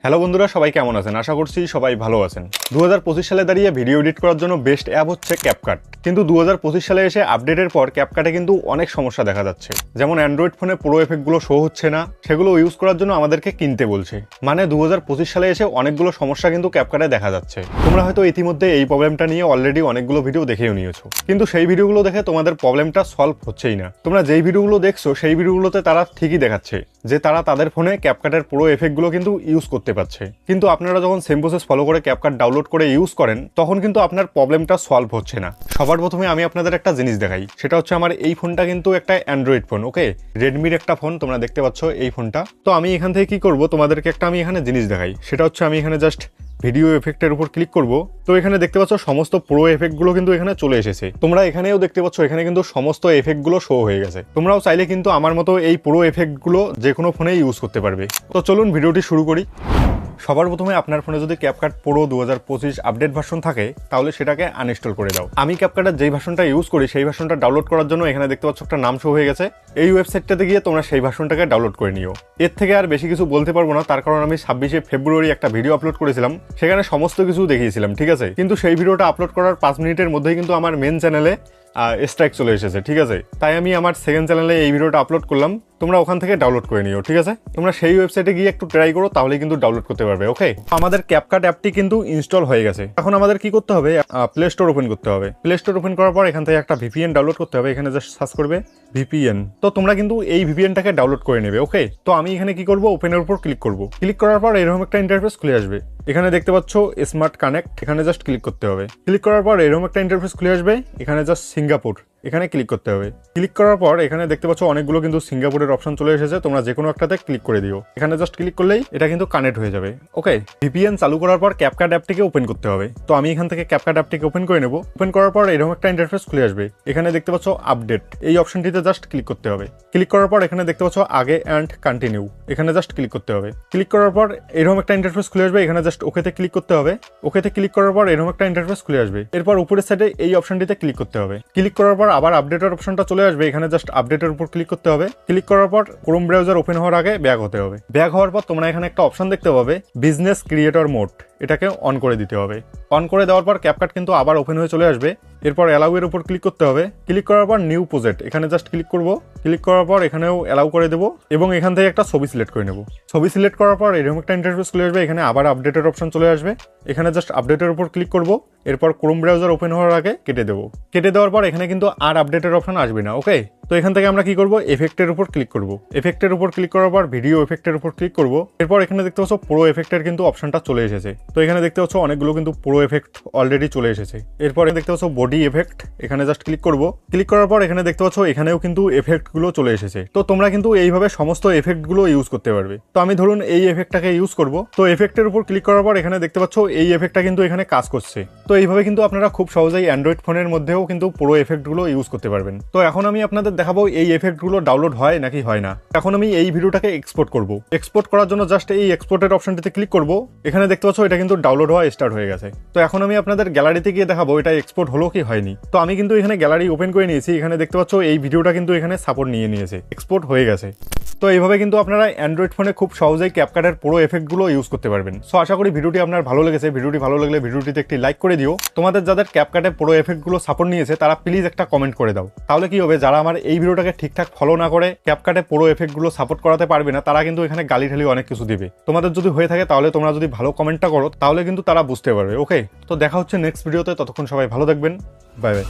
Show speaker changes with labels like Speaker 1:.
Speaker 1: Hello বন্ধুরা, সবাই কেমন আছেন? আশা করছি সবাই ভালো আছেন। 2025 সালে দাঁড়িয়ে ভিডিও এডিট করার জন্য বেস্ট অ্যাপ হচ্ছে ক্যাপকাট। কিন্তু 2025 সালে এসে আপডেটের পর ক্যাপকাটে কিন্তু অনেক সমস্যা দেখা যাচ্ছে। যেমন অ্যান্ড্রয়েড ফোনে পুরো এফেক্টগুলো শো হচ্ছে না, সেগুলো ইউজ করার জন্য আমাদেরকে কিনতে বলছে। মানে 2025 সালে এসে অনেকগুলো সমস্যা কিন্তু ক্যাপকাটে দেখা যাচ্ছে। তোমরা হয়তো ইতিমধ্যে এই প্রবলেমটা নিয়ে অলরেডি অনেকগুলো ভিডিও দেখেও নিয়েছো, কিন্তু সেই ভিডিওগুলো দেখে তোমাদের প্রবলেমটা সলভ হচ্ছেই না। তোমরা যেই ভিডিওগুলো দেখছো সেই ভিডিওগুলোতে তারা ঠিকই দেখাচ্ছে যে তারা তাদের ফোনে ক্যাপকাটের পুরো এফেক্টগুলো কিন্তু ইউজ করতে পারছে, কিন্তু আপনারা যখন সেম প্রসেস ফলো করে ক্যাপকাট ডাউনলোড করে ইউজ করেন তখন কিন্তু আপনার প্রবলেমটা সলভ হচ্ছে না। সবার প্রথমে আমি আপনাদের একটা জিনিস দেখাই, সেটা হচ্ছে আমার এই ফোনটা কিন্তু একটা অ্যান্ড্রয়েড ফোন, ওকে, রেডমির একটা ফোন, তোমরা দেখতে পাচ্ছ এই ফোনটা। তো আমি এখান থেকে কি করব, তোমাদেরকে একটা আমি এখানে জিনিস দেখাই, সেটা হচ্ছে আমি এখানে জাস্ট ভিডিও এফেক্টের উপর ক্লিক করব। তো এখানে দেখতে পাচ্ছ সমস্ত পুরো এফেক্টগুলো কিন্তু এখানে চলে এসেছে। তোমরা এখানেও দেখতে পাচ্ছ এখানে কিন্তু সমস্ত এফেক্টগুলো শো হয়ে গেছে। তোমরাও চাইলে কিন্তু আমার মতো এই পুরো এফেক্টগুলো যে কোনো ফোনেই ইউজ করতে পারবে। তো চলুন ভিডিওটি শুরু করি। সবার প্রথমে আপনার ফোনে যদি ক্যাপকাট প্রো 2025 আপডেট ভার্সন থাকে তাহলে সেটাকে আনইনস্টল করে দাও। আমি ক্যাপকাটের যেই ভার্সনটা ইউজ করি সেই ভার্সনটা ডাউনলোড করার জন্য এখানে দেখতে পাচ্ছ একটা নাম শো হয়ে গেছে। এই ওয়েবসাইটটাতে গিয়ে তোমরা সেই ভার্সনটাকে ডাউনলোড করে নিও। এর থেকে আর বেশি কিছু বলতে পারবো না, তার কারণ আমি 26শে ফেব্রুয়ারি একটা ভিডিও আপলোড করেছিলাম, সেখানে সমস্ত কিছু দেখিয়েছিলাম, ঠিক আছে। কিন্তু সেই ভিডিওটা আপলোড করার 5 মিনিটের মধ্যেই কিন্তু আমার মেন চ্যানেলে স্ট্রাইক চলে এসেছে, ঠিক আছে। তাই আমি আমার সেকেন্ড চ্যানেলে এই ভিডিওটা আপলোড করলাম, তোমরা ওখান থেকে ডাউনলোড করে নিও, ঠিক আছে। তোমরা সেই ওয়েবসাইটে গিয়ে একটু ট্রাই করো, তাহলে কিন্তু ডাউনলোড করতে পারবে, ওকে। আমাদের ক্যাপকাট অ্যাপটি কিন্তু ইনস্টল হয়ে গেছে। এখন আমাদের কি করতে হবে, প্লে স্টোর ওপেন করতে হবে। প্লে স্টোর ওপেন করার পর এখান থেকে একটা ভিপিএন ডাউনলোড করতে হবে। এখানে জাস্ট সার্চ করবে ভিপিএন। তো তোমরা কিন্তু এই ভিপিএনটাকে ডাউনলোড করে নেবে, ওকে। তো আমি এখানে কি করব, ওপেনের উপর ক্লিক করব। ক্লিক করার পর এরকম একটা ইন্টারফেস খুলে আসবে। এখানে দেখতে পাচ্ছ স্মার্ট কানেক্ট, এখানে জাস্ট ক্লিক করতে হবে। ক্লিক করার পর এরকম একটা ইন্টারফেস খুলে আসবে। এখানে জাস্ট সিঙ্গাপুর, এখানে ক্লিক করতে হবে। ক্লিক করার পর এখানে দেখতে পাচ্ছ অনেকগুলো কিন্তু সিঙ্গাপুরের অপশন চলে এসেছে, তোমরা যে কোনো একটাতে ক্লিক করে দিও। এখানে জাস্ট ক্লিক করলেই এটা কিন্তু কানেক্ট হয়ে যাবে, ওকে। ভিপিএন চালু করার পর ক্যাপকাট অ্যাপটিকে ওপেন করতে হবে। তো আমি এখান থেকে ক্যাপকাট অ্যাপটিকে ওপেন করে নেব। ওপেন করার পর এরকম একটা ইন্টারফেস খুলে আসবে। এখানে দেখতে পাচ্ছ আপডেট, এই অপশনটিতে জাস্ট ক্লিক করতে হবে। ক্লিক করার পর এখানে দেখতে পাচ্ছ আগে অ্যান্ড কন্টিনিউ, এখানে জাস্ট ক্লিক করতে হবে। ক্লিক করার পর এরকম একটা ইন্টারফেস খুলে আসবে। এখানে জাস্ট ওকেতে ক্লিক করতে হবে। ওকেতে ক্লিক করার পর এরকম একটা ইন্টারফেস খুলে আসবে। এরপর উপরের সাইডে এই অপশনটিতে ক্লিক করতে হবে। ক্লিক করার পর আবার আপডেটের অপশনটা চলে আসবে। এখানে জাস্ট আপডেটের উপর ক্লিক করতে হবে। ক্লিক করার পর ক্রোম ব্রাউজার ওপেন হওয়ার আগে ব্যাক হতে হবে। ব্যাক হওয়ার পর তোমরা এখানে একটা অপশন দেখতে পাবে বিজনেস ক্রিয়েটর মোড, এটাকে অন করে দিতে হবে। অন করে দেওয়ার পর ক্যাপকাট কিন্তু আবার ওপেন হয়ে চলে আসবে। এরপর অ্যালাউ এর উপর ক্লিক করতে হবে। ক্লিক করার পর নিউ প্রজেক্ট, এখানে জাস্ট ক্লিক করব। ক্লিক করার পর এখানেও অ্যালাউ করে দেবো এবং এখান থেকে একটা ছবি সিলেক্ট করে নেব। ছবি সিলেক্ট করার পর এরকম একটা ইন্টারফেস চলে আসবে। এখানে আবার আপডেটের অপশন চলে আসবে। এখানে জাস্ট আপডেটের উপর ক্লিক করব। এরপর ক্রোম ব্রাউজার ওপেন হওয়ার আগে কেটে দেবো। কেটে দেওয়ার পর এখানে কিন্তু আর আপডেটের অপশন আসবে না, ওকে। তো এখান থেকে আমরা কি করব, এফেক্টের উপর ক্লিক করব। এফেক্টের উপর ক্লিক করার পর ভিডিও এফেক্টের উপর ক্লিক করব। এরপর এখানে দেখতে পাচ্ছ পুরো এফেক্টের কিন্তু অপশনটা চলে এসেছে। তো এখানে দেখতে পাচ্ছ অনেকগুলো কিন্তু পুরো এফেক্ট অলরেডি চলে এসেছে। এরপর দেখতে পাচ্ছ বডি এফেক্ট, এখানে জাস্ট ক্লিক করব। ক্লিক করার পর এখানে দেখতে পাচ্ছ এখানেও কিন্তু এফেক্টগুলো চলে এসেছে। তো তোমরা কিন্তু এইভাবে সমস্ত এফেক্টগুলো ইউজ করতে পারবে। তো আমি ধরুন এই এফেক্টটাকে ইউজ করব। তো এফেক্টের উপর ক্লিক করার পর এখানে দেখতে পাচ্ছ এই এফেক্টটা কিন্তু এখানে কাজ করছে। তো এইভাবে কিন্তু আপনারা খুব সহজেই অ্যান্ড্রয়েড ফোনের মধ্যেও কিন্তু পুরো এফেক্টগুলো ইউজ করতে পারবেন। তো এখন আমি আপনাদের দেখাবো এই এফেক্টগুলো ডাউনলোড হয় নাকি হয় না। এখন আমি এই ভিডিওটাকে এক্সপোর্ট করব। এক্সপোর্ট করার জন্য জাস্ট এই এক্সপোর্টের অপশনটিতে ক্লিক করব। এখানে দেখতে পাচ্ছ এটা কিন্তু ডাউনলোড হওয়া স্টার্ট হয়ে গেছে। তো এখন আমি আপনাদের গ্যালারিতে গিয়ে দেখাবো এটা এক্সপোর্ট হলো কি হয়নি। তো আমি কিন্তু এখানে গ্যালারি ওপেন করে নিয়েছি। এখানে দেখতে পাচ্ছ এই ভিডিওটা কিন্তু এখানে সাপোর্ট নিয়ে নিয়েছে, এক্সপোর্ট হয়ে গেছে। তো এইভাবে কিন্তু আপনারা অ্যান্ড্রয়েড ফোনে খুব সহজেই ক্যাপকাটের পুরো এফেক্টগুলো ইউজ করতে পারবেন। সো আশা করি ভিডিওটি আপনার ভালো লেগেছে। ভিডিওটি ভালো লাগলে ভিডিওটিতে একটি লাইক করে দিও। তোমাদের যাদের ক্যাপকাটে পুরো এফেক্টগুলো সাপোর্ট নিয়েছে তারা প্লিজ একটা কমেন্ট করে দাও। তাহলে কি হবে, যারা আমার এই ভিডিওটাকে ঠিকঠাক ফলো না করে ক্যাপকাটে পুরো এফেক্টগুলো সাপোর্ট করাতে পারবে না, তারা কিন্তু এখানে গালি ঠালি অনেক কিছু দিবে। তোমাদের যদি হয়ে থাকে তাহলে তোমরা যদি ভালো কমেন্টটা করো তাহলে কিন্তু তারা বুঝতে পারবে, ওকে। তো দেখা হচ্ছে নেক্সট ভিডিওতে, ততক্ষণ সবাই ভালো থাকবেন, বাই বাই।